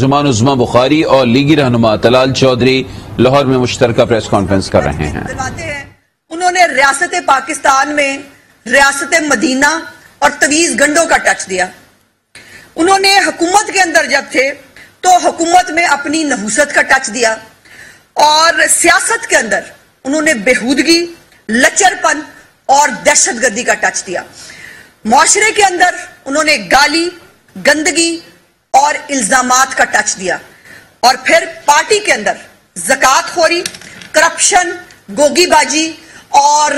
زمان عظما بخاری اور لیگی رہنما طلال چودھری لاہور میں مشترکہ پریس کانفرنس کر رہے ہیں۔ انہوں نے ریاست پاکستان میں ریاست مدینہ اور تویز گنڈوں کا ٹچ دیا۔ انہوں نے حکومت کے اندر جب تھے تو حکومت میں اپنی نحوست کا ٹچ دیا، اور سیاست کے اندر انہوں نے بےہودگی، لچرپن اور دہشت گردی کا ٹچ دیا۔ معاشرے کے اندر انہوں نے گالی، گندگی اور الزامات کا ٹچ دیا، اور پھر پارٹی کے اندر زکوٰۃ خوری، کرپشن، گوگی بازی اور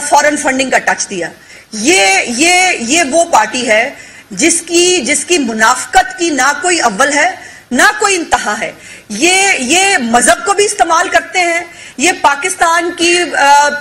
فورن فنڈنگ کا ٹچ دیا۔ یہ وہ پارٹی ہے جس کی منافقت کی نہ کوئی اول ہے نہ کوئی انتہا ہے۔ یہ مذہب کو بھی استعمال کرتے ہیں، یہ پاکستان کی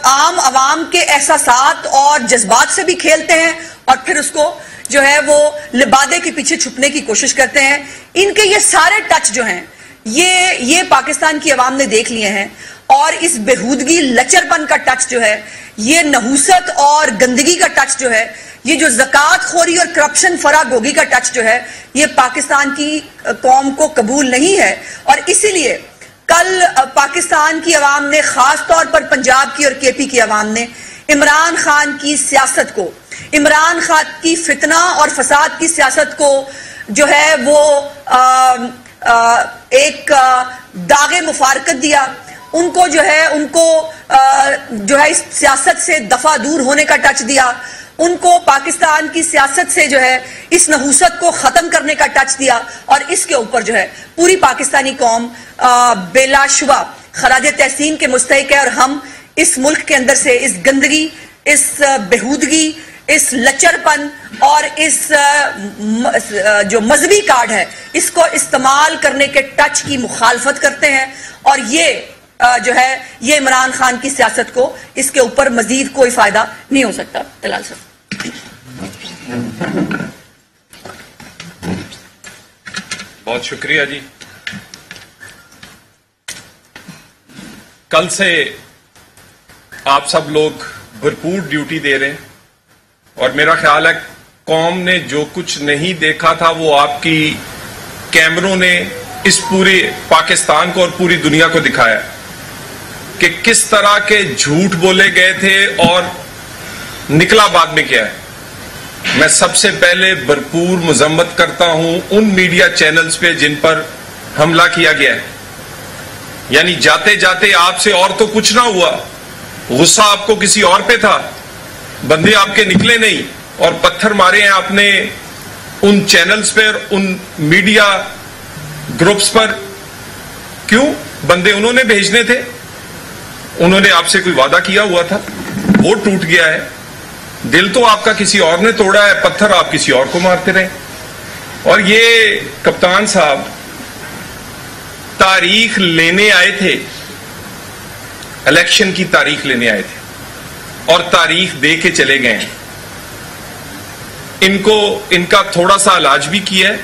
عام عوام کے احساسات اور جذبات سے بھی کھیلتے ہیں، اور پھر اس کو جو ہے وہ لبادے کے پیچھے چھپنے کی کوشش کرتے ہیں۔ ان کے یہ سارے ٹچ جو ہیں یہ پاکستان کی عوام نے دیکھ لیے ہیں، اور اس بےہودگی، لچرپن کا ٹچ جو ہے، یہ نحوست اور گندگی کا ٹچ جو ہے، یہ جو زکوٰۃ خوری اور کرپشن فراگوگی کا ٹچ جو ہے، یہ پاکستان کی قوم کو قبول نہیں ہے۔ اور اسی لیے کل پاکستان کی عوام نے، خاص طور پر پنجاب کی اور کے پی کی عوام نے، عمران خان کی سیاست کو، عمران خان کی فتنہ اور فساد کی سیاست کو جو ہے وہ ایک داغ مفارقت دیا۔ ان کو جو ہے اس سیاست سے دفعہ دور ہونے کا ٹچ دیا، ان کو پاکستان کی سیاست سے جو ہے اس نحوست کو ختم کرنے کا ٹچ دیا، اور اس کے اوپر جو ہے پوری پاکستانی قوم بلا شبہ خراج تحسین کے مستحق ہے، اور ہم اس ملک کے اندر سے اس گندگی، اس بےہودگی، اس لچرپن اور اس جو مذہبی کارڈ ہے، اس کو استعمال کرنے کے ٹچ کی مخالفت کرتے ہیں، اور یہ جو ہے یہ عمران خان کی سیاست کو، اس کے اوپر مزید کوئی فائدہ نہیں ہو سکتا۔ طلال صاحب بہت شکریہ جی۔ کل سے آپ سب لوگ بھرپور ڈیوٹی دے رہے ہیں، اور میرا خیال ہے قوم نے جو کچھ نہیں دیکھا تھا وہ آپ کی کیمروں نے اس پورے پاکستان کو اور پوری دنیا کو دکھایا کہ کس طرح کے جھوٹ بولے گئے تھے اور نکلا بعد میں کیا ہے۔ میں سب سے پہلے بھرپور مذمت کرتا ہوں ان میڈیا چینلز پہ جن پر حملہ کیا گیا ہے، یعنی جاتے جاتے آپ سے اور تو کچھ نہ ہوا، غصہ آپ کو کسی اور پہ تھا، بندے آپ کے نکلے نہیں، اور پتھر مارے ہیں آپ نے ان چینلز پر، ان میڈیا گروپس پر۔ کیوں؟ بندے انہوں نے بھیجنے تھے، انہوں نے آپ سے کوئی وعدہ کیا ہوا تھا، وہ ٹوٹ گیا ہے۔ دل تو آپ کا کسی اور نے توڑا ہے، پتھر آپ کسی اور کو مارتے رہے۔ اور یہ کپتان صاحب تاریخ لینے آئے تھے، الیکشن کی تاریخ لینے آئے تھے، اور تاریخ دے کے چلے گئے ہیں۔ ان کا تھوڑا سا علاج بھی کیا ہے،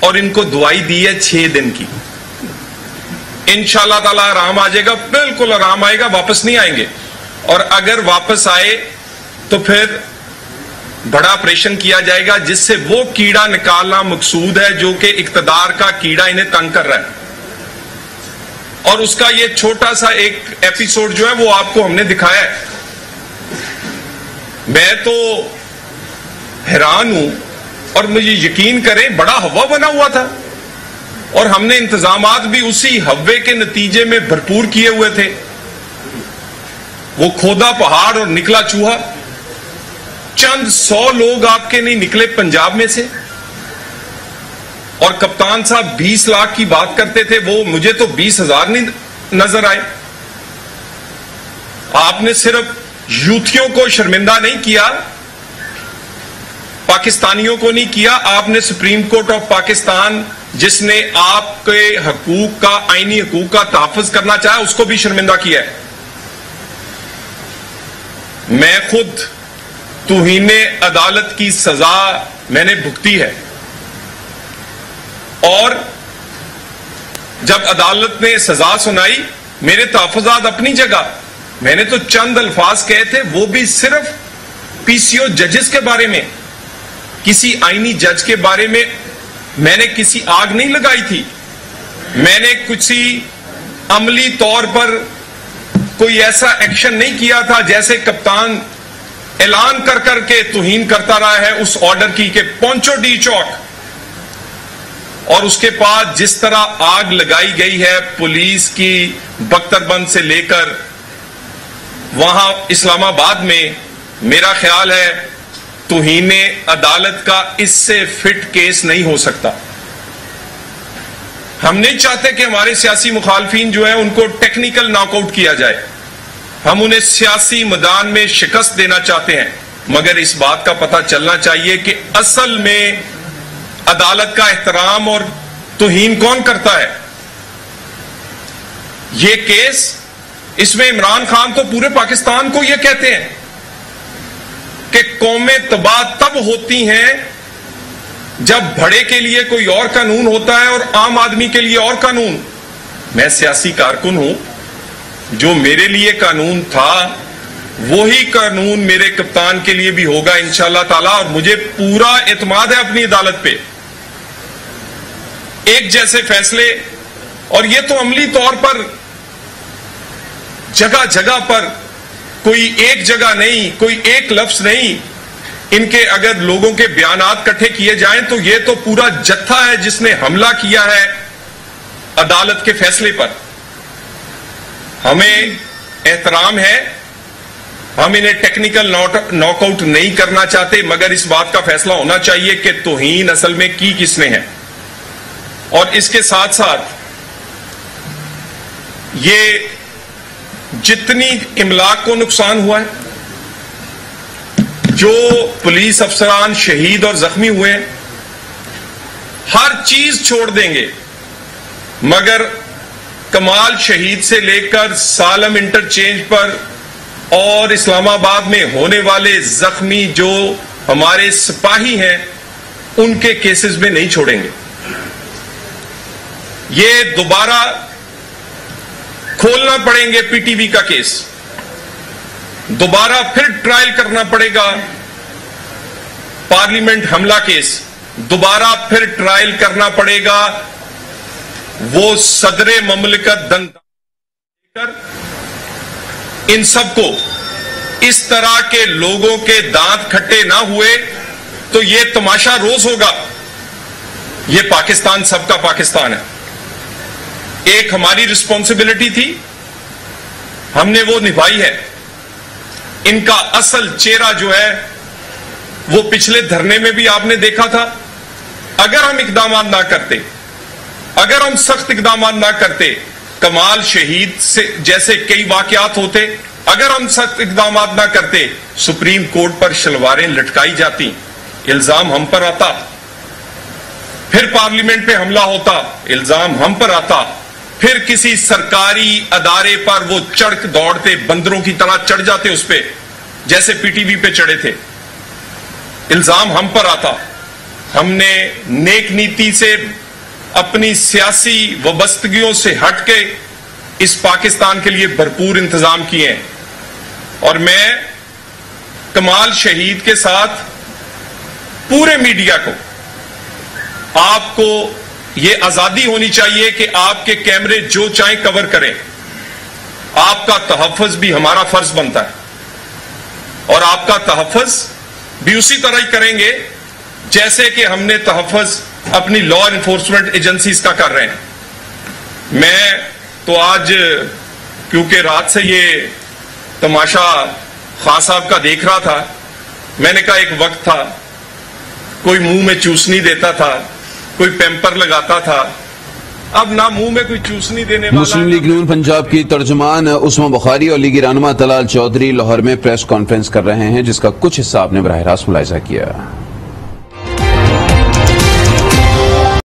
اور ان کو دوائی دی ہے 6 دن کی۔ انشاءاللہ تعالی آرام آ جائے گا، بالکل آرام آئے گا، واپس نہیں آئیں گے، اور اگر واپس آئے تو پھر بڑا آپریشن کیا جائے گا جس سے وہ کیڑا نکالنا مقصود ہے جو کہ اقتدار کا کیڑا انہیں تنگ کر رہا ہے۔ اور اس کا یہ چھوٹا سا ایک ایپیسوڈ جو ہے وہ آپ کو ہم نے دکھایا ہے۔ میں تو حیران ہوں، اور مجھے یقین کریں بڑا ہوا بنا ہوا تھا، اور ہم نے انتظامات بھی اسی ہوے کے نتیجے میں بھرپور کیے ہوئے تھے۔ وہ کھودا پہاڑ اور نکلا چوہا، چند 100 لوگ آپ کے نہیں نکلے پنجاب میں سے، اور کپتان صاحب 20 لاکھ کی بات کرتے تھے، وہ مجھے تو 20,000 نہیں نظر آئے۔ آپ نے صرف یوتھیوں کو شرمندہ نہیں کیا، پاکستانیوں کو نہیں کیا، آپ نے سپریم کورٹ آف پاکستان جس نے آپ کے حقوق کا، آئینی حقوق کا تحفظ کرنا چاہا، اس کو بھی شرمندہ کیا ہے۔ میں خود توہین عدالت کی سزا میں نے بھگتی ہے، اور جب عدالت نے سزا سنائی میرے تحفظات اپنی جگہ، میں نے تو چند الفاظ کہے تھے، وہ بھی صرف پی سی او ججز کے بارے میں، کسی آئینی جج کے بارے میں نے کسی آگ نہیں لگائی تھی، میں نے کسی عملی طور پر کوئی ایسا ایکشن نہیں کیا تھا جیسے کپتان اعلان کر کر کے توہین کرتا رہا ہے اس آرڈر کی کہ پہنچو ڈی چوک، اور اس کے بعد جس طرح آگ لگائی گئی ہے پولیس کی بختربند سے لے کر وہاں اسلام آباد میں، میرا خیال ہے توہین عدالت کا اس سے فٹ کیس نہیں ہو سکتا۔ ہم نہیں چاہتے کہ ہمارے سیاسی مخالفین جو ہیں ان کو ٹیکنیکل ناک آؤٹ کیا جائے، ہم انہیں سیاسی میدان میں شکست دینا چاہتے ہیں، مگر اس بات کا پتہ چلنا چاہیے کہ اصل میں عدالت کا احترام اور توہین کون کرتا ہے۔ یہ کیس، اس میں عمران خان تو پورے پاکستان کو یہ کہتے ہیں کہ قومیں تباہ تب ہوتی ہیں جب بڑے کے لیے کوئی اور قانون ہوتا ہے اور عام آدمی کے لیے اور قانون۔ میں سیاسی کارکن ہوں، جو میرے لیے قانون تھا وہی قانون میرے کپتان کے لیے بھی ہوگا انشاءاللہ تعالی، اور مجھے پورا اعتماد ہے اپنی عدالت پہ۔ ایک جیسے فیصلے، اور یہ تو عملی طور پر جگہ جگہ پر، کوئی ایک جگہ نہیں، کوئی ایک لفظ نہیں، ان کے اگر لوگوں کے بیانات کٹھے کیے جائیں تو یہ تو پورا جتھا ہے جس نے حملہ کیا ہے عدالت کے فیصلے پر۔ ہمیں احترام ہے، ہم انہیں ٹیکنیکل ناک آؤٹ نہیں کرنا چاہتے، مگر اس بات کا فیصلہ ہونا چاہیے کہ توہین اصل میں کی کس نے ہے۔ اور اس کے ساتھ ساتھ یہ جتنی املاک کو نقصان ہوا ہے، جو پولیس افسران شہید اور زخمی ہوئے ہیں، ہر چیز چھوڑ دیں گے، مگر کمال شہید سے لے کر سالم انٹرچینج پر اور اسلام آباد میں ہونے والے زخمی جو ہمارے سپاہی ہیں ان کے کیسز میں نہیں چھوڑیں گے۔ یہ دوبارہ کھولنا پڑیں گے پی ٹی وی کا کیس، دوبارہ پھر ٹرائل کرنا پڑے گا پارلیمنٹ حملہ کیس، دوبارہ پھر ٹرائل کرنا پڑے گا وہ صدر مملکت ان سب کو۔ اس طرح کے لوگوں کے دانت کھٹے نہ ہوئے تو یہ تماشا روز ہوگا۔ یہ پاکستان سب کا پاکستان ہے، ایک ہماری رسپانسبلٹی تھی، ہم نے وہ نبھائی ہے۔ ان کا اصل چہرہ جو ہے وہ پچھلے دھرنے میں بھی آپ نے دیکھا تھا۔ اگر ہم اقدامات نہ کرتے، اگر ہم سخت اقدامات نہ کرتے، کمال شہید سے جیسے کئی واقعات ہوتے، اگر ہم سخت اقدامات نہ کرتے، سپریم کورٹ پر شلواریں لٹکائی جاتی، الزام ہم پر آتا، پھر پارلیمنٹ پہ حملہ ہوتا، الزام ہم پر آتا، پھر کسی سرکاری ادارے پر وہ چڑھ دوڑتے، بندروں کی طرح چڑھ جاتے اس پہ، جیسے پی ٹی وی پہ چڑھے تھے، الزام ہم پر آتا۔ ہم نے نیک نیتی سے، اپنی سیاسی وابستگیوں سے ہٹ کے اس پاکستان کے لیے بھرپور انتظام کیے ہیں، اور میں کمال شہید کے ساتھ پورے میڈیا کو، آپ کو یہ آزادی ہونی چاہیے کہ آپ کے کیمرے جو چاہیں کور کریں، آپ کا تحفظ بھی ہمارا فرض بنتا ہے، اور آپ کا تحفظ بھی اسی طرح ہی کریں گے جیسے کہ ہم نے تحفظ اپنی لا انفورسمنٹ ایجنسیز کا کر رہے ہیں۔ میں تو آج کیونکہ رات سے یہ تماشا خان صاحب کا دیکھ رہا تھا، میں نے کہا ایک وقت تھا کوئی منہ میں چوسنی دیتا تھا، کوئی پیمپر لگاتا تھا، اب نہ منہ میں کوئی چوسنی دینے والا۔ مسلم لیگ نون پنجاب کی ترجمان عثمان بخاری اور لیگی رہنما طلال چودھری لاہور میں پریس کانفرنس کر رہے ہیں، جس کا کچھ حصہ آپ نے براہ راست ملاحظہ کیا۔